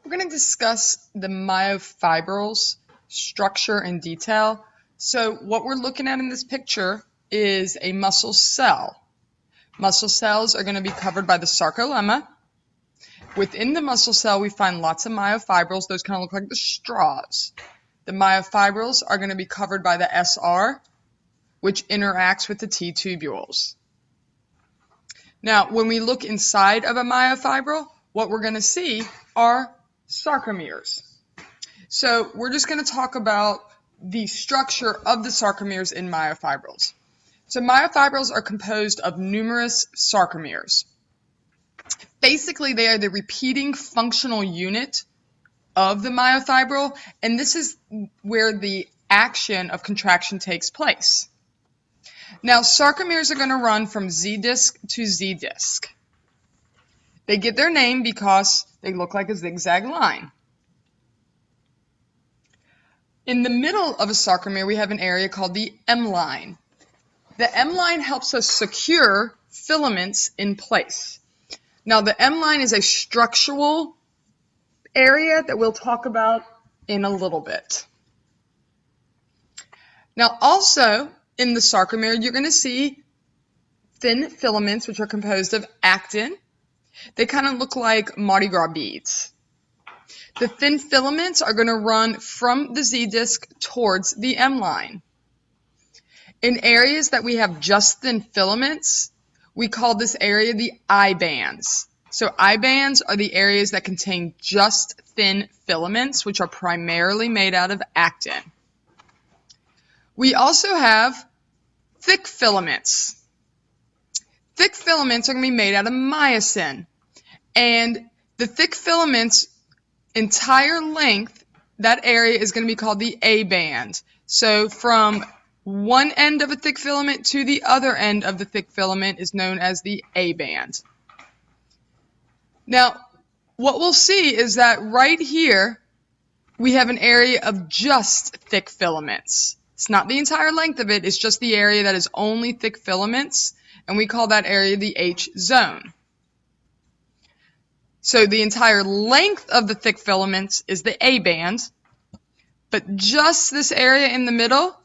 We're going to discuss the myofibril's structure in detail. So what we're looking at in this picture is a muscle cell. Muscle cells are going to be covered by the sarcolemma. Within the muscle cell, we find lots of myofibrils. Those kind of look like the straws. The myofibrils are going to be covered by the SR, which interacts with the T tubules. Now, when we look inside of a myofibril, what we're going to see are sarcomeres. So we're just going to talk about the structure of the sarcomeres in myofibrils. So myofibrils are composed of numerous sarcomeres. Basically, they are the repeating functional unit of the myofibril, and this is where the action of contraction takes place. Now, sarcomeres are going to run from Z disc to Z disc. They get their name because they look like a zigzag line. In the middle of a sarcomere, we have an area called the M line. The M line helps us secure filaments in place. Now, the M line is a structural area that we'll talk about in a little bit. Now, also in the sarcomere, you're going to see thin filaments, which are composed of actin. They kind of look like Mardi Gras beads. The thin filaments are going to run from the Z disc towards the M line. In areas that we have just thin filaments, we call this area the I bands. So I bands are the areas that contain just thin filaments, which are primarily made out of actin. We also have thick filaments. Thick filaments are going to be made out of myosin. And the thick filaments' entire length, that area is going to be called the A band. So from one end of a thick filament to the other end of the thick filament is known as the A band. Now, what we'll see is that right here, we have an area of just thick filaments. It's not the entire length of it, it's just the area that is only thick filaments, and we call that area the H zone. So the entire length of the thick filaments is the A band, but just this area in the middle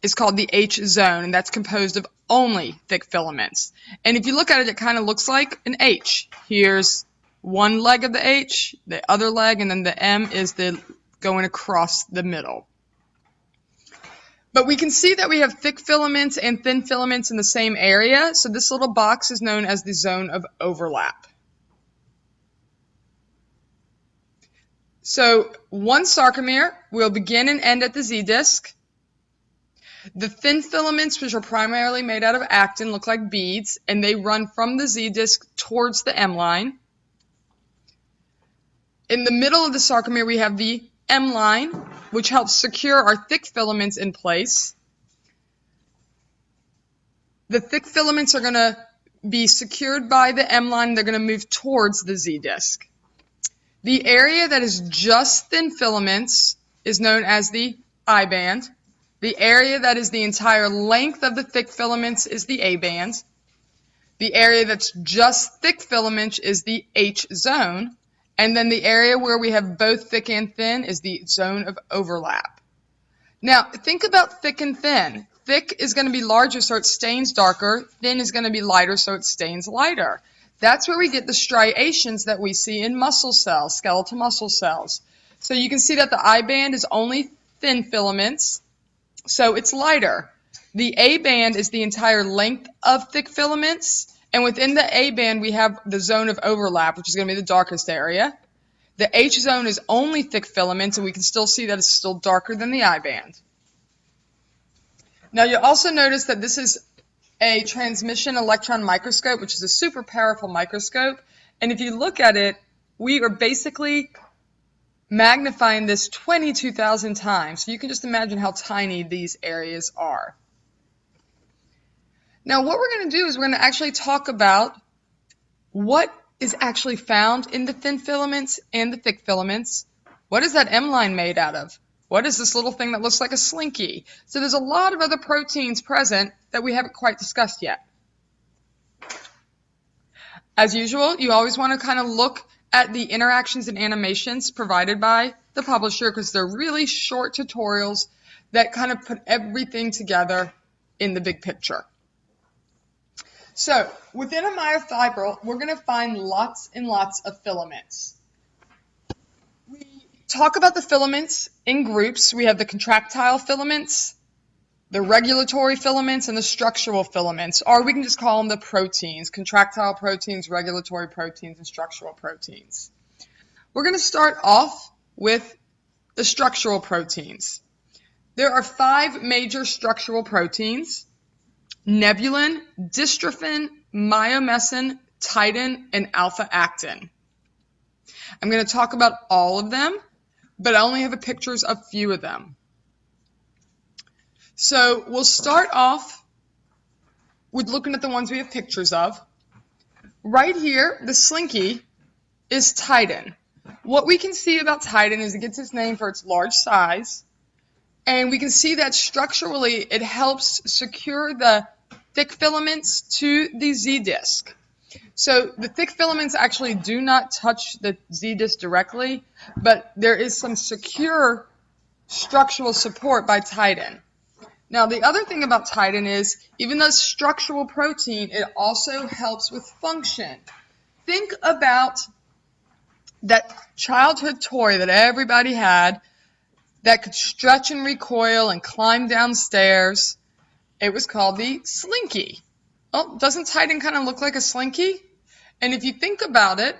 is called the H zone, and that's composed of only thick filaments. And if you look at it, it kind of looks like an H. Here's one leg of the H, the other leg, and then the M is the going across the middle. But we can see that we have thick filaments and thin filaments in the same area, so this little box is known as the zone of overlap. So one sarcomere will begin and end at the Z disc. The thin filaments, which are primarily made out of actin, look like beads, and they run from the Z disc towards the M line. In the middle of the sarcomere, we have the M line, which helps secure our thick filaments in place. The thick filaments are going to be secured by the M line. They're going to move towards the Z disc. The area that is just thin filaments is known as the I band. The area that is the entire length of the thick filaments is the A band. The area that's just thick filaments is the H zone. And then the area where we have both thick and thin is the zone of overlap. Now, think about thick and thin. Thick is going to be larger, so it stains darker. Thin is going to be lighter, so it stains lighter. That's where we get the striations that we see in muscle cells, skeletal muscle cells. So you can see that the I band is only thin filaments, so it's lighter. The A band is the entire length of thick filaments. And within the A band, we have the zone of overlap, which is going to be the darkest area. The H zone is only thick filaments, and we can still see that it's still darker than the I band. Now, you'll also notice that this is a transmission electron microscope, which is a super powerful microscope. And if you look at it, we are basically magnifying this 22,000 times. So you can just imagine how tiny these areas are. Now, what we're going to do is we're going to actually talk about what is actually found in the thin filaments and the thick filaments. What is that M line made out of? What is this little thing that looks like a slinky? So there's a lot of other proteins present that we haven't quite discussed yet. As usual, you always want to kind of look at the interactions and animations provided by the publisher because they're really short tutorials that kind of put everything together in the big picture. So within a myofibril, we're going to find lots and lots of filaments. We talk about the filaments in groups. We have the contractile filaments, the regulatory filaments, and the structural filaments, or we can just call them the proteins: contractile proteins, regulatory proteins, and structural proteins. We're going to start off with the structural proteins. There are 5 major structural proteins: nebulin, dystrophin, myomessin, titin, and alpha-actin. I'm going to talk about all of them, but I only have pictures of a few of them. So we'll start off with looking at the ones we have pictures of. Right here, the slinky is titin. What we can see about titin is it gets its name for its large size, and we can see that structurally it helps secure the thick filaments to the Z-disc. So the thick filaments actually do not touch the Z-disc directly, but there is some secure structural support by titin. Now, the other thing about titin is, even though it's structural protein, it also helps with function. Think about that childhood toy that everybody had that could stretch and recoil and climb down stairs. It was called the slinky. Well, doesn't titin kind of look like a slinky? And if you think about it,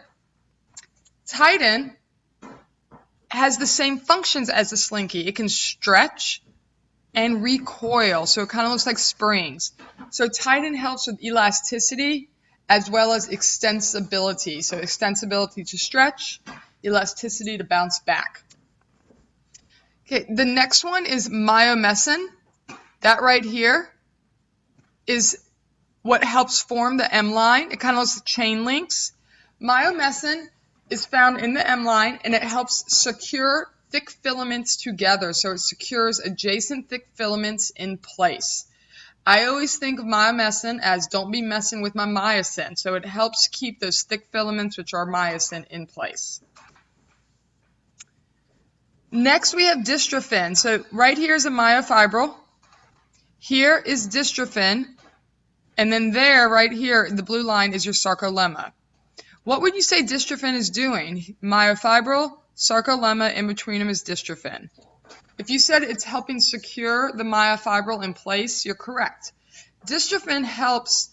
titin has the same functions as the slinky. It can stretch and recoil, so it kind of looks like springs. So titin helps with elasticity as well as extensibility. So extensibility to stretch, elasticity to bounce back. Okay, the next one is myomessin. That right here is what helps form the M line. It kind of looks like chain links. Myomessin is found in the M line, and it helps secure thick filaments together, so it secures adjacent thick filaments in place. I always think of myomessin as don't be messing with my myosin, so it helps keep those thick filaments, which are myosin, in place. Next we have dystrophin. So right here is a myofibril. Here is dystrophin, and then there, right here, the blue line is your sarcolemma. What would you say dystrophin is doing? Myofibril, sarcolemma, in between them is dystrophin. If you said it's helping secure the myofibril in place, you're correct. Dystrophin helps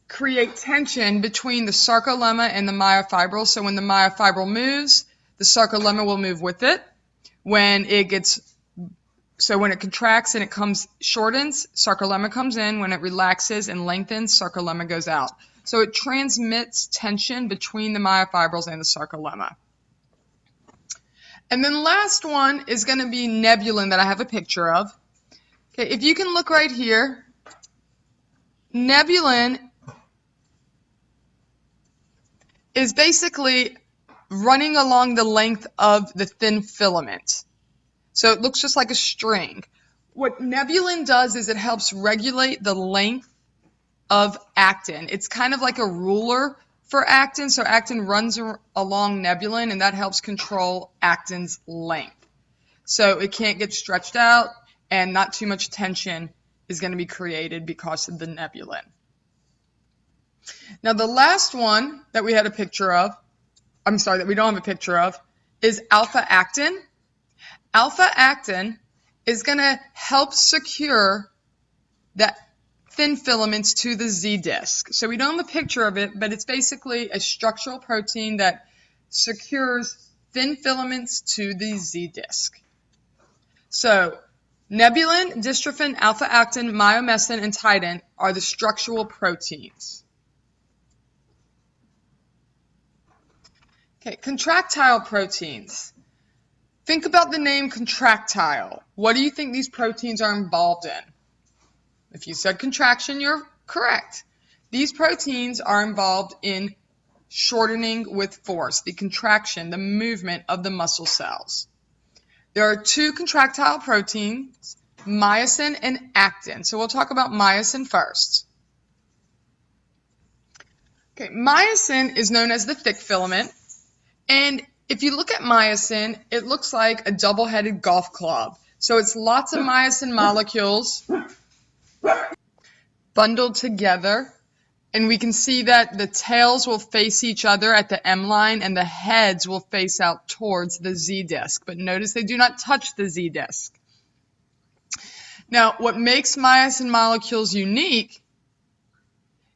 create tension between the sarcolemma and the myofibril, so when the myofibril moves, the sarcolemma will move with it. When it contracts and it shortens, sarcolemma comes in. When it relaxes and lengthens, sarcolemma goes out. So it transmits tension between the myofibrils and the sarcolemma. And then last one is going to be nebulin that I have a picture of. Okay, if you can look right here, nebulin is basically running along the length of the thin filament. So it looks just like a string. What nebulin does is it helps regulate the length of actin. It's kind of like a ruler for actin, so actin runs along nebulin, and that helps control actin's length. So it can't get stretched out, and not too much tension is going to be created because of the nebulin. Now the last one that we had a picture of, that we don't have a picture of, is alpha-actin. Alpha-actin is going to help secure that thin filaments to the Z-disc. So we don't have a picture of it, but it's basically a structural protein that secures thin filaments to the Z-disc. So nebulin, dystrophin, alpha-actin, myomessin, and titin are the structural proteins. Okay, contractile proteins. Think about the name contractile. What do you think these proteins are involved in? If you said contraction, you're correct. These proteins are involved in shortening with force, the contraction, the movement of the muscle cells. There are 2 contractile proteins, myosin and actin. So we'll talk about myosin first. Okay, myosin is known as the thick filament. And if you look at myosin, it looks like a double-headed golf club. So it's lots of myosin molecules bundled together. And we can see that the tails will face each other at the M line and the heads will face out towards the Z disc. But notice they do not touch the Z disc. Now, what makes myosin molecules unique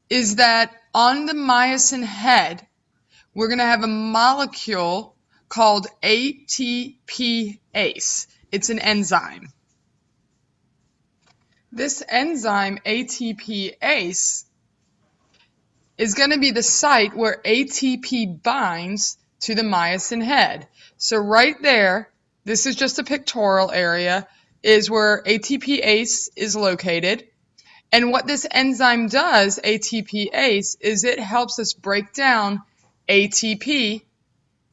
is that on the myosin head, we're going to have a molecule called ATPase. It's an enzyme. This enzyme, ATPase, is going to be the site where ATP binds to the myosin head. So right there, this is just a pictorial area, is where ATPase is located. And what this enzyme does, ATPase, is it helps us break down ATP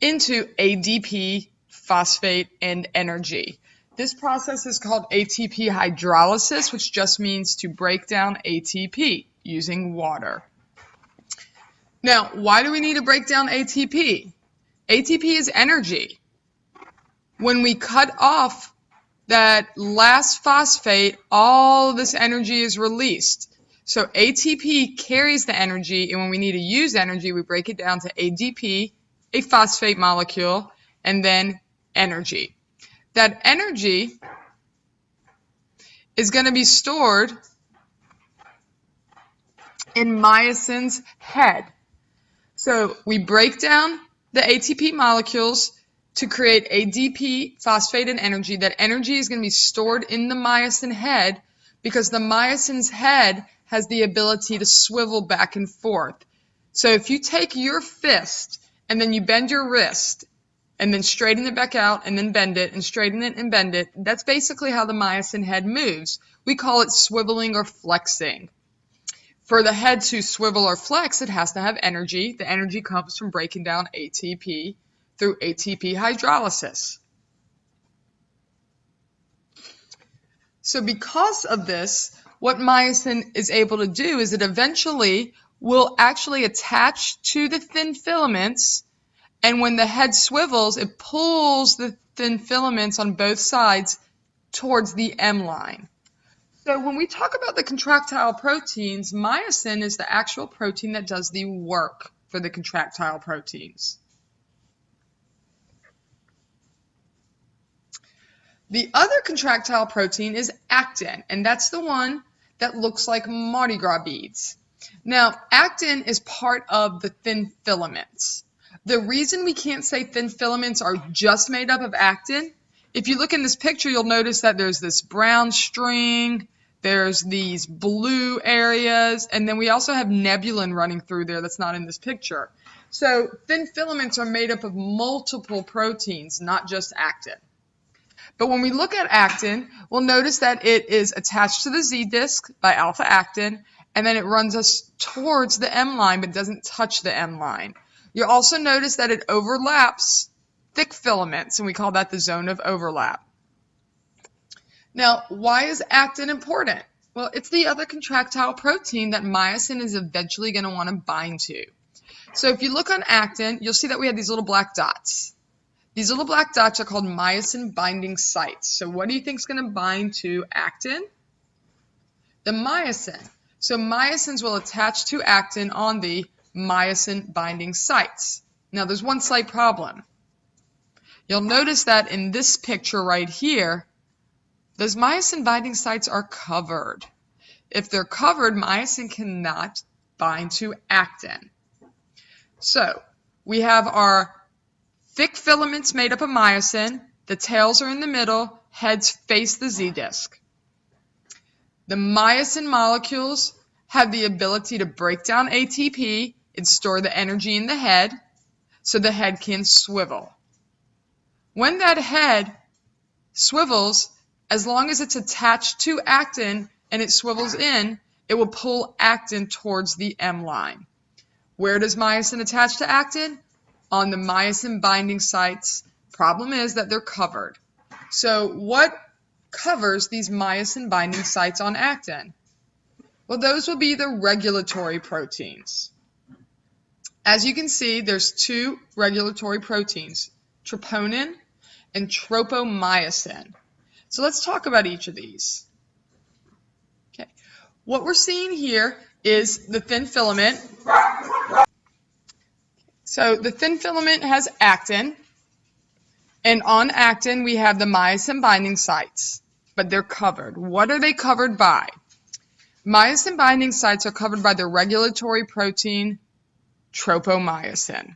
into ADP, phosphate, and energy. This process is called ATP hydrolysis, which just means to break down ATP using water. Now, why do we need to break down ATP? ATP is energy. When we cut off that last phosphate, all of this energy is released. So ATP carries the energy, and when we need to use energy, we break it down to ADP, a phosphate molecule, and then energy. That energy is going to be stored in myosin's head. So we break down the ATP molecules to create ADP, phosphate, and energy. That energy is going to be stored in the myosin head because the myosin's head has the ability to swivel back and forth. So if you take your fist and then you bend your wrist and then straighten it back out and then bend it and straighten it and bend it, that's basically how the myosin head moves. We call it swiveling or flexing. For the head to swivel or flex, it has to have energy. The energy comes from breaking down ATP through ATP hydrolysis. So because of this, what myosin is able to do is it eventually will actually attach to the thin filaments, and when the head swivels, it pulls the thin filaments on both sides towards the M line. So when we talk about the contractile proteins, myosin is the actual protein that does the work for the contractile proteins. The other contractile protein is actin, and that's the one that looks like Mardi Gras beads. Now, actin is part of the thin filaments. The reason we can't say thin filaments are just made up of actin, if you look in this picture, you'll notice that there's this brown string, there's these blue areas, and then we also have nebulin running through there that's not in this picture. So thin filaments are made up of multiple proteins, not just actin. But when we look at actin, we'll notice that it is attached to the Z disc by alpha actin, and then it runs us towards the M line but doesn't touch the M line. You'll also notice that it overlaps thick filaments, and we call that the zone of overlap. Now, why is actin important? Well, it's the other contractile protein that myosin is eventually going to want to bind to. So if you look on actin, you'll see that we have these little black dots. These little black dots are called myosin binding sites. So what do you think is going to bind to actin? The myosin. So myosins will attach to actin on the myosin binding sites. Now there's one slight problem. You'll notice that in this picture right here, those myosin binding sites are covered. If they're covered, myosin cannot bind to actin. So we have our thick filaments made up of myosin. The tails are in the middle. Heads face the Z disc. The myosin molecules have the ability to break down ATP and store the energy in the head so the head can swivel. When that head swivels, as long as it's attached to actin and it swivels in, it will pull actin towards the M line. Where does myosin attach to actin? On the myosin binding sites. Problem is that they're covered. So what covers these myosin binding sites on actin? Well, those will be the regulatory proteins. As you can see, there's two regulatory proteins, troponin and tropomyosin. So let's talk about each of these. Okay. What we're seeing here is the thin filament. So the thin filament has actin, and on actin we have the myosin binding sites, but they're covered. What are they covered by? Myosin binding sites are covered by the regulatory protein tropomyosin.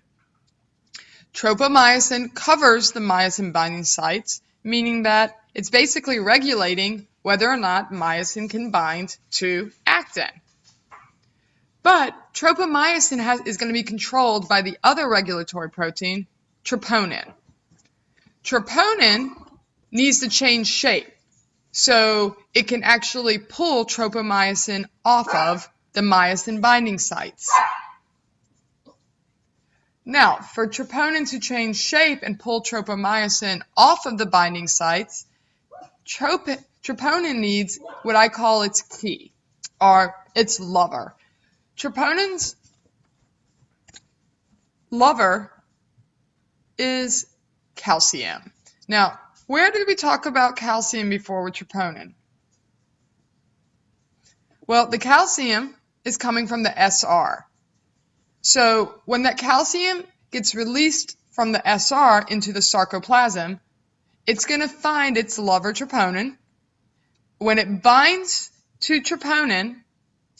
Tropomyosin covers the myosin binding sites, meaning that it's basically regulating whether or not myosin can bind to actin. But tropomyosin is going to be controlled by the other regulatory protein, troponin. Troponin needs to change shape, so it can actually pull tropomyosin off of the myosin binding sites. Now, for troponin to change shape and pull tropomyosin off of the binding sites, troponin needs what I call its key, or its lover. Troponin's lover is calcium. Now, where did we talk about calcium before with troponin? Well, the calcium is coming from the SR. So when that calcium gets released from the SR into the sarcoplasm, it's going to find its lover troponin. When it binds to troponin,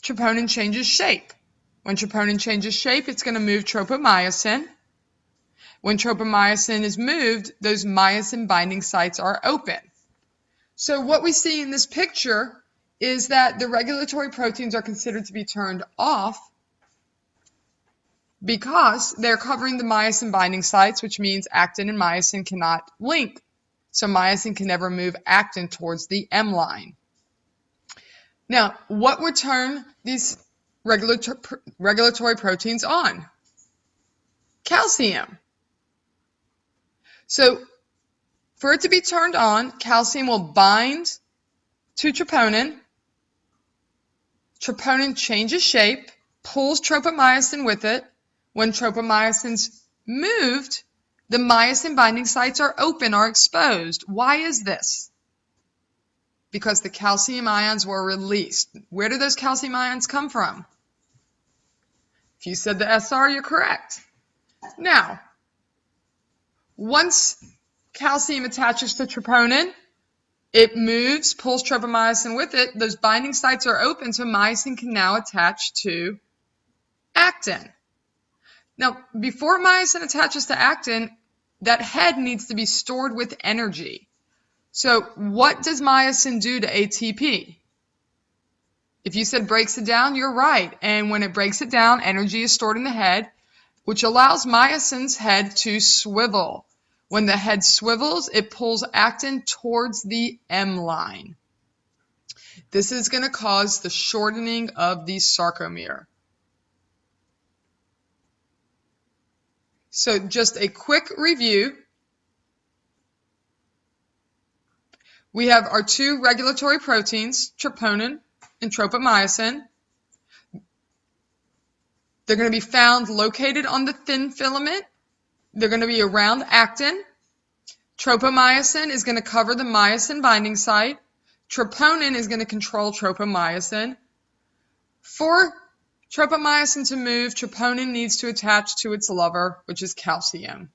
troponin changes shape. When troponin changes shape, it's going to move tropomyosin. When tropomyosin is moved, those myosin binding sites are open. So what we see in this picture is that the regulatory proteins are considered to be turned off because they're covering the myosin binding sites, which means actin and myosin cannot link. So myosin can never move actin towards the M line. Now, what would turn these regulatory proteins on? Calcium. So for it to be turned on, calcium will bind to troponin. Troponin changes shape, pulls tropomyosin with it. When tropomyosin's moved, the myosin binding sites are open, are exposed. Why is this? Because the calcium ions were released. Where do those calcium ions come from? If you said the SR, you're correct. Now, once calcium attaches to troponin, it moves, pulls tropomyosin with it. Those binding sites are open, so myosin can now attach to actin. Now, before myosin attaches to actin, that head needs to be stored with energy. So what does myosin do to ATP? If you said breaks it down, you're right. And when it breaks it down, energy is stored in the head, which allows myosin's head to swivel. When the head swivels, it pulls actin towards the M line. This is going to cause the shortening of the sarcomere. So just a quick review. We have our two regulatory proteins, troponin and tropomyosin. They're going to be found located on the thin filament. They're going to be around actin. Tropomyosin is going to cover the myosin binding site. Troponin is going to control tropomyosin. For tropomyosin to move, troponin needs to attach to its lover, which is calcium.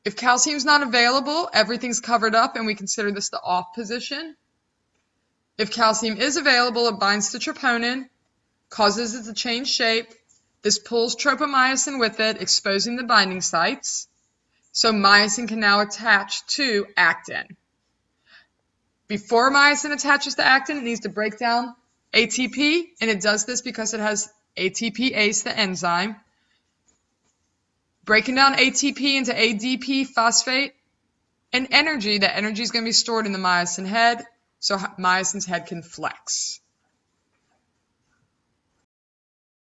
If calcium is not available, everything's covered up and we consider this the off position. If calcium is available, it binds to troponin, causes it to change shape. This pulls tropomyosin with it, exposing the binding sites. So myosin can now attach to actin. Before myosin attaches to actin, it needs to break down ATP, and it does this because it has ATPase, the enzyme. Breaking down ATP into ADP phosphate and energy. That energy is going to be stored in the myosin head, so myosin's head can flex.